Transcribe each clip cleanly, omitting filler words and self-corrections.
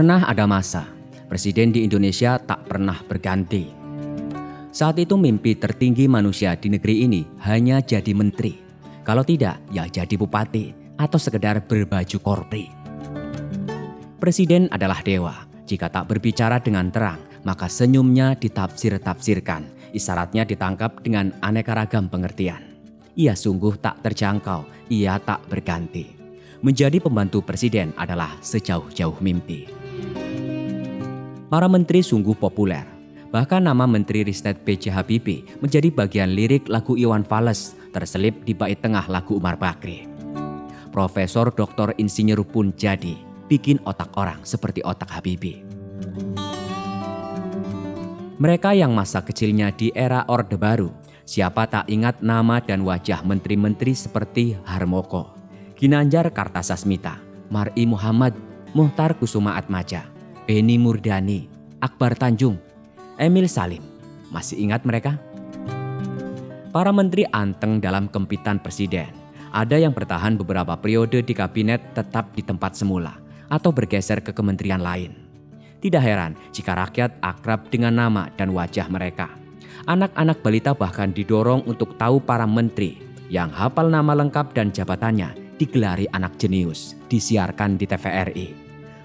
Pernah ada masa, presiden di Indonesia tak pernah berganti. Saat itu mimpi tertinggi manusia di negeri ini hanya jadi menteri. Kalau tidak, ya jadi bupati atau sekedar berbaju korpri. Presiden adalah dewa. Jika tak berbicara dengan terang, maka senyumnya ditafsir-tafsirkan. Isyaratnya ditangkap dengan aneka ragam pengertian. Ia sungguh tak terjangkau, ia tak berganti. Menjadi pembantu presiden adalah sejauh-jauh mimpi. Para menteri sungguh populer. Bahkan nama Menteri Ristek B.J. Habibie menjadi bagian lirik lagu Iwan Fals terselip di bait tengah lagu Umar Bakri. Profesor Dr. Insinyur pun jadi bikin otak orang seperti otak Habibie. Mereka yang masa kecilnya di era Orde Baru, siapa tak ingat nama dan wajah menteri-menteri seperti Harmoko, Ginanjar Kartasasmita, Mar'i Muhammad, Muhtar Kusumaatmadja, Beni Murdani, Akbar Tanjung, Emil Salim. Masih ingat mereka? Para menteri anteng dalam kempitan presiden. Ada yang bertahan beberapa periode di kabinet tetap di tempat semula atau bergeser ke kementerian lain. Tidak heran jika rakyat akrab dengan nama dan wajah mereka. Anak-anak balita bahkan didorong untuk tahu para menteri yang hafal nama lengkap dan jabatannya digelari anak jenius, disiarkan di TVRI.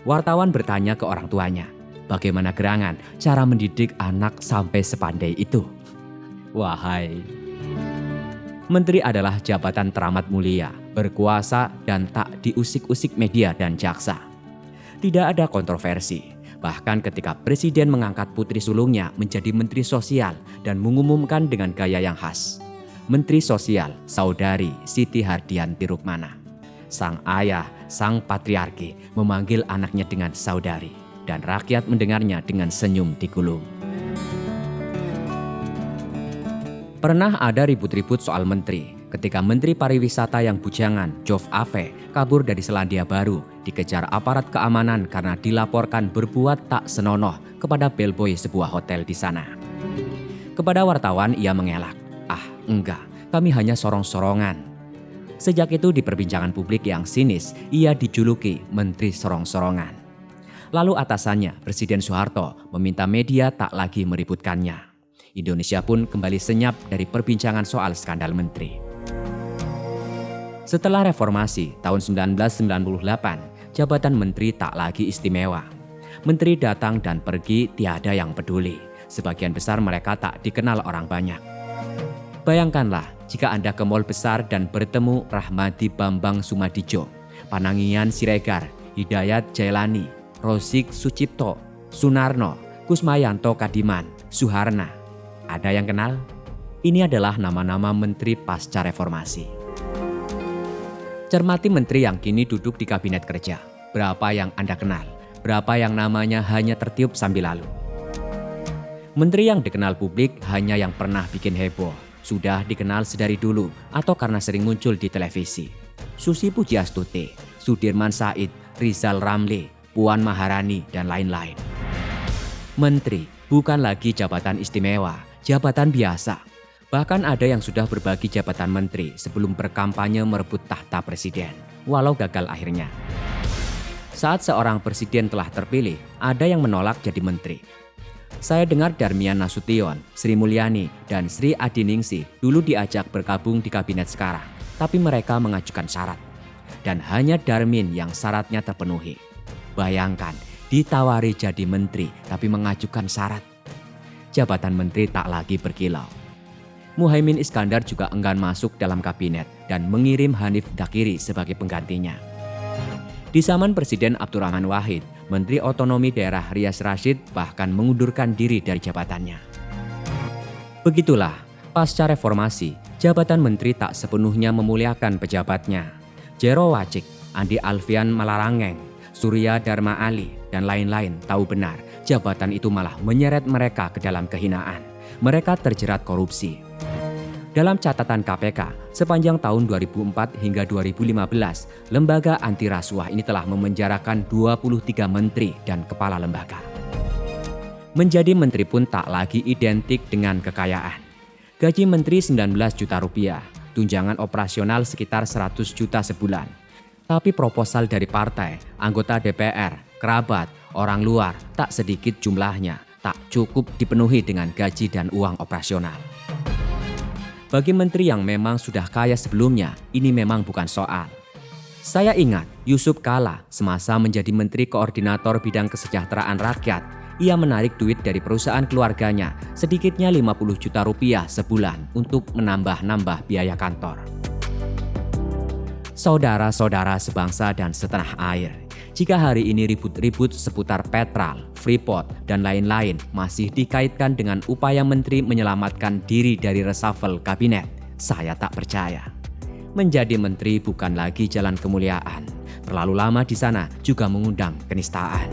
Wartawan bertanya ke orang tuanya, bagaimana gerangan cara mendidik anak sampai sepandai itu? Wahai, menteri adalah jabatan teramat mulia, berkuasa dan tak diusik-usik media dan jaksa. Tidak ada kontroversi, bahkan ketika presiden mengangkat putri sulungnya menjadi menteri sosial dan mengumumkan dengan gaya yang khas. Menteri Sosial Saudari Siti Hardianti Rukmana. Sang ayah, sang patriarki memanggil anaknya dengan saudari dan rakyat mendengarnya dengan senyum digulung. Pernah ada ribut-ribut soal menteri ketika Menteri Pariwisata yang bujangan, Jov Ave, kabur dari Selandia Baru, dikejar aparat keamanan karena dilaporkan berbuat tak senonoh kepada bellboy sebuah hotel di sana. Kepada wartawan ia mengelak, enggak, kami hanya sorong-sorongan. Sejak itu di perbincangan publik yang sinis, ia dijuluki Menteri Sorong-Sorongan. Lalu atasannya, Presiden Soeharto, meminta media tak lagi meributkannya. Indonesia pun kembali senyap dari perbincangan soal skandal menteri. Setelah reformasi tahun 1998, jabatan menteri tak lagi istimewa. Menteri datang dan pergi tiada yang peduli. Sebagian besar mereka tak dikenal orang banyak. Bayangkanlah jika Anda ke mal besar dan bertemu Rahmadi Bambang Sumadijo, Panangian Siregar, Hidayat Jailani, Rosik Sucipto, Sunarno, Kusmayanto Kadiman, Suharna. Ada yang kenal? Ini adalah nama-nama menteri pasca reformasi. Cermati menteri yang kini duduk di kabinet kerja. Berapa yang Anda kenal? Berapa yang namanya hanya tertiup sambil lalu? Menteri yang dikenal publik hanya yang pernah bikin heboh. Sudah dikenal sedari dulu atau karena sering muncul di televisi. Susi Pujiastuti, Sudirman Said, Rizal Ramli, Puan Maharani, dan lain-lain. Menteri bukan lagi jabatan istimewa, jabatan biasa. Bahkan ada yang sudah berbagi jabatan menteri sebelum berkampanye merebut tahta presiden, walau gagal akhirnya. Saat seorang presiden telah terpilih, ada yang menolak jadi menteri. Saya dengar Darmian Nasution, Sri Mulyani, dan Sri Adiningsih dulu diajak bergabung di kabinet sekarang. Tapi mereka mengajukan syarat. Dan hanya Darmin yang syaratnya terpenuhi. Bayangkan, ditawari jadi menteri tapi mengajukan syarat. Jabatan menteri tak lagi berkilau. Muhaimin Iskandar juga enggan masuk dalam kabinet dan mengirim Hanif Dakiri sebagai penggantinya. Di zaman Presiden Abdurrahman Wahid, Menteri Otonomi Daerah Rias Rasyid bahkan mengundurkan diri dari jabatannya. Begitulah, pasca reformasi, jabatan menteri tak sepenuhnya memuliakan pejabatnya. Jero Wacik, Andi Alfian Malarangeng, Surya Dharma Ali, dan lain-lain tahu benar jabatan itu malah menyeret mereka ke dalam kehinaan. Mereka terjerat korupsi. Dalam catatan KPK, sepanjang tahun 2004 hingga 2015, lembaga anti rasuah ini telah memenjarakan 23 menteri dan kepala lembaga. Menjadi menteri pun tak lagi identik dengan kekayaan. Gaji menteri 19 juta rupiah, tunjangan operasional sekitar 100 juta sebulan. Tapi proposal dari partai, anggota DPR, kerabat, orang luar, tak sedikit jumlahnya, tak cukup dipenuhi dengan gaji dan uang operasional. Bagi menteri yang memang sudah kaya sebelumnya, ini memang bukan soal. Saya ingat Yusuf Kala semasa menjadi Menteri Koordinator Bidang Kesejahteraan Rakyat, ia menarik duit dari perusahaan keluarganya, sedikitnya 50 juta rupiah sebulan untuk menambah-nambah biaya kantor. Saudara-saudara sebangsa dan setanah air, jika hari ini ribut-ribut seputar Petrol, Freeport, dan lain-lain masih dikaitkan dengan upaya menteri menyelamatkan diri dari reshuffle kabinet, saya tak percaya. Menjadi menteri bukan lagi jalan kemuliaan. Terlalu lama di sana juga mengundang kenistaan.